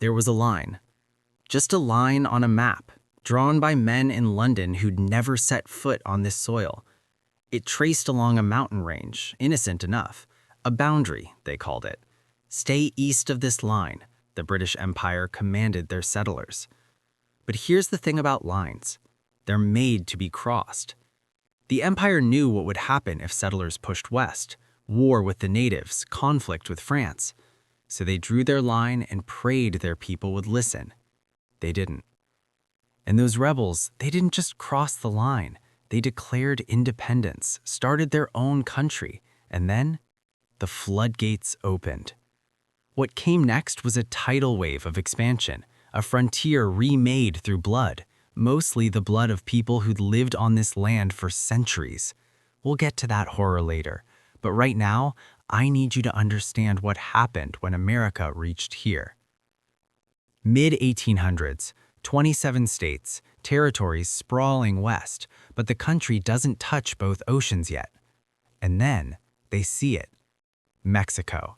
There was a line. Just a line on a map, drawn by men in London who'd never set foot on this soil. It traced along a mountain range, innocent enough. A boundary, they called it. Stay east of this line, the British Empire commanded their settlers. But here's the thing about lines. They're made to be crossed. The empire knew what would happen if settlers pushed west: war with the natives, conflict with France. So they drew their line and prayed their people would listen. They didn't. And those rebels, they didn't just cross the line. They declared independence, started their own country, and then the floodgates opened. What came next was a tidal wave of expansion, a frontier remade through blood, mostly the blood of people who'd lived on this land for centuries. We'll get to that horror later, but right now, I need you to understand what happened when America reached here. Mid-1800s, 27 states, territories sprawling west, but the country doesn't touch both oceans yet. And then they see it. Mexico.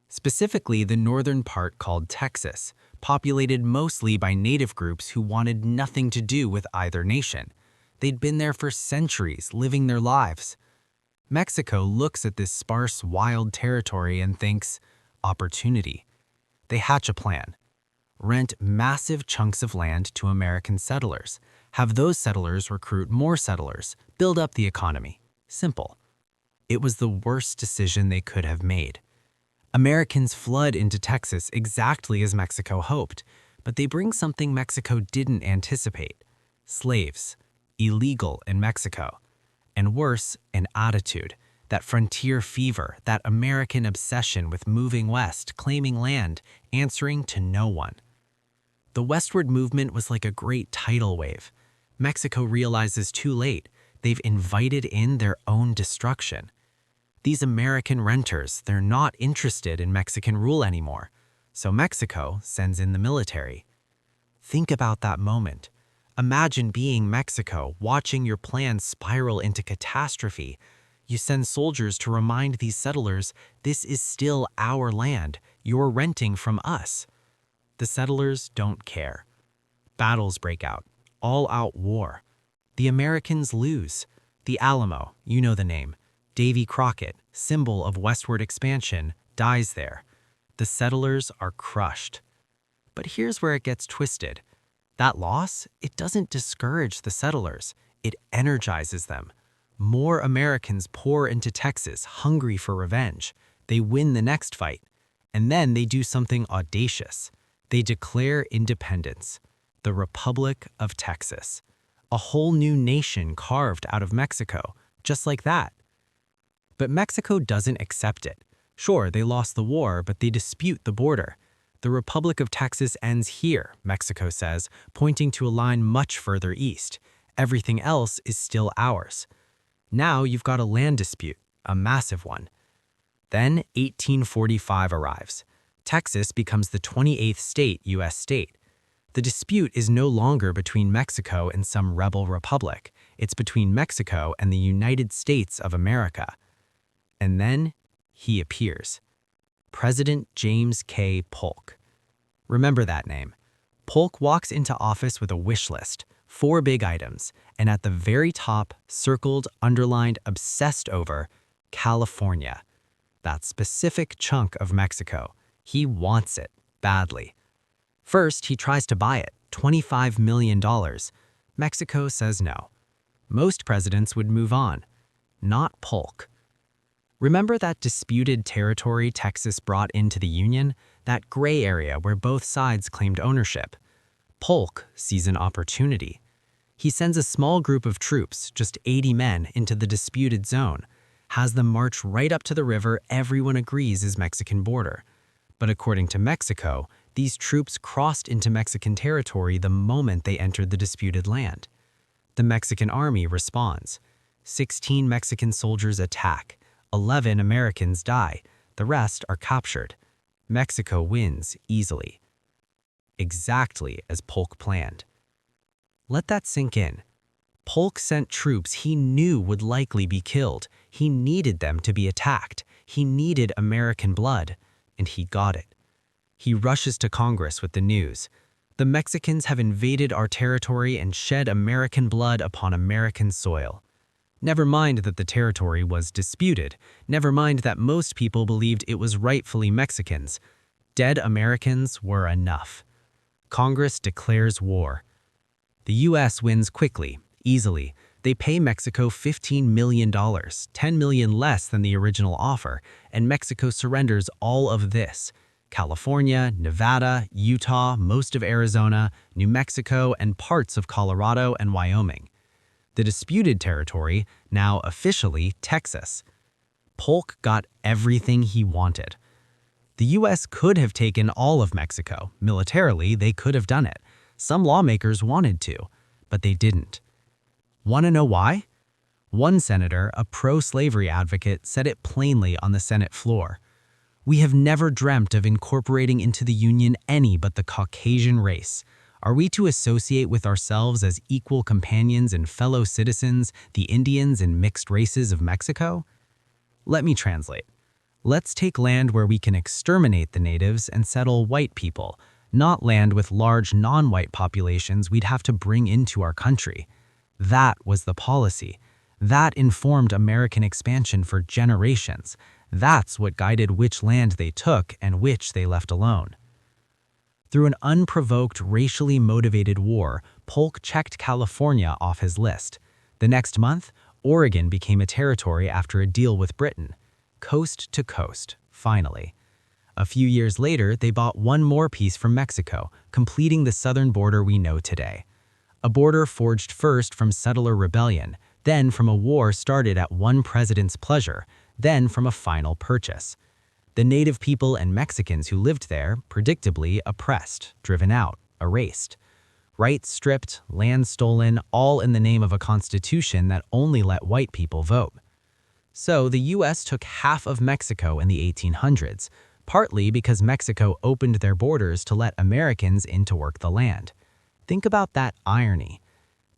Specifically the northern part called Texas, populated mostly by native groups who wanted nothing to do with either nation. They'd been there for centuries, living their lives. Mexico looks at this sparse, wild territory and thinks, opportunity. They hatch a plan. Rent massive chunks of land to American settlers, have those settlers recruit more settlers, build up the economy. Simple. It was the worst decision they could have made. Americans flood into Texas exactly as Mexico hoped, but they bring something Mexico didn't anticipate: slaves, illegal in Mexico. And worse, an attitude, that frontier fever, that American obsession with moving west, claiming land, answering to no one. The westward movement was like a great tidal wave. Mexico realizes too late they've invited in their own destruction. These American renters, they're not interested in Mexican rule anymore, so Mexico sends in the military. Think about that moment. Imagine being Mexico, watching your plans spiral into catastrophe. You send soldiers to remind these settlers, this is still our land, you're renting from us. The settlers don't care. Battles break out, all-out war. The Americans lose. The Alamo, you know the name, Davy Crockett, symbol of westward expansion, dies there. The settlers are crushed. But here's where it gets twisted. That loss, it doesn't discourage the settlers, it energizes them. More Americans pour into Texas, hungry for revenge. They win the next fight. And then they do something audacious. They declare independence, the Republic of Texas. A whole new nation carved out of Mexico, just like that. But Mexico doesn't accept it. Sure, they lost the war, but they dispute the border. The Republic of Texas ends here, Mexico says, pointing to a line much further east. Everything else is still ours. Now you've got a land dispute, a massive one. Then 1845 arrives. Texas becomes the 28th U.S. state. The dispute is no longer between Mexico and some rebel republic. It's between Mexico and the United States of America. And then he appears. President James K. Polk. Remember that name. Polk walks into office with a wish list, 4 big items, and at the very top, circled, underlined, obsessed over, California. That specific chunk of Mexico. He wants it, badly. First, he tries to buy it, $25 million. Mexico says no. Most presidents would move on. Not Polk. Remember that disputed territory Texas brought into the Union? That gray area where both sides claimed ownership? Polk sees an opportunity. He sends a small group of troops, just 80 men, into the disputed zone, has them march right up to the river everyone agrees is Mexican border. But according to Mexico, these troops crossed into Mexican territory the moment they entered the disputed land. The Mexican army responds. 16 Mexican soldiers attack. 11 Americans die. The rest are captured. Mexico wins easily. Exactly as Polk planned. Let that sink in. Polk sent troops he knew would likely be killed. He needed them to be attacked. He needed American blood, and he got it. He rushes to Congress with the news. The Mexicans have invaded our territory and shed American blood upon American soil. Never mind that the territory was disputed. Never mind that most people believed it was rightfully Mexicans. Dead Americans were enough. Congress declares war. The U.S. wins quickly, easily. They pay Mexico $15 million, $10 million less than the original offer, and Mexico surrenders all of this. California, Nevada, Utah, most of Arizona, New Mexico, and parts of Colorado and Wyoming. The disputed territory, now officially Texas. Polk got everything he wanted. The U.S. could have taken all of Mexico. Militarily, they could have done it. Some lawmakers wanted to, but they didn't. Want to know why? One senator, a pro-slavery advocate, said it plainly on the Senate floor. "We have never dreamt of incorporating into the Union any but the Caucasian race. Are we to associate with ourselves as equal companions and fellow citizens the Indians and mixed races of Mexico?" Let me translate. Let's take land where we can exterminate the natives and settle white people, not land with large non-white populations we'd have to bring into our country. That was the policy. That informed American expansion for generations. That's what guided which land they took and which they left alone. Through an unprovoked, racially motivated war, Polk checked California off his list. The next month, Oregon became a territory after a deal with Britain. Coast to coast, finally. A few years later, they bought one more piece from Mexico, completing the southern border we know today. A border forged first from settler rebellion, then from a war started at one president's pleasure, then from a final purchase. The native people and Mexicans who lived there, predictably oppressed, driven out, erased. Rights stripped, land stolen, all in the name of a constitution that only let white people vote. So the U.S. took half of Mexico in the 1800s, partly because Mexico opened their borders to let Americans in to work the land. Think about that irony.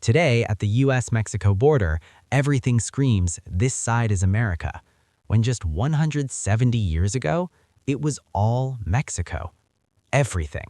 Today, at the U.S.-Mexico border, everything screams, "This side is America," when just 170 years ago, it was all Mexico. Everything.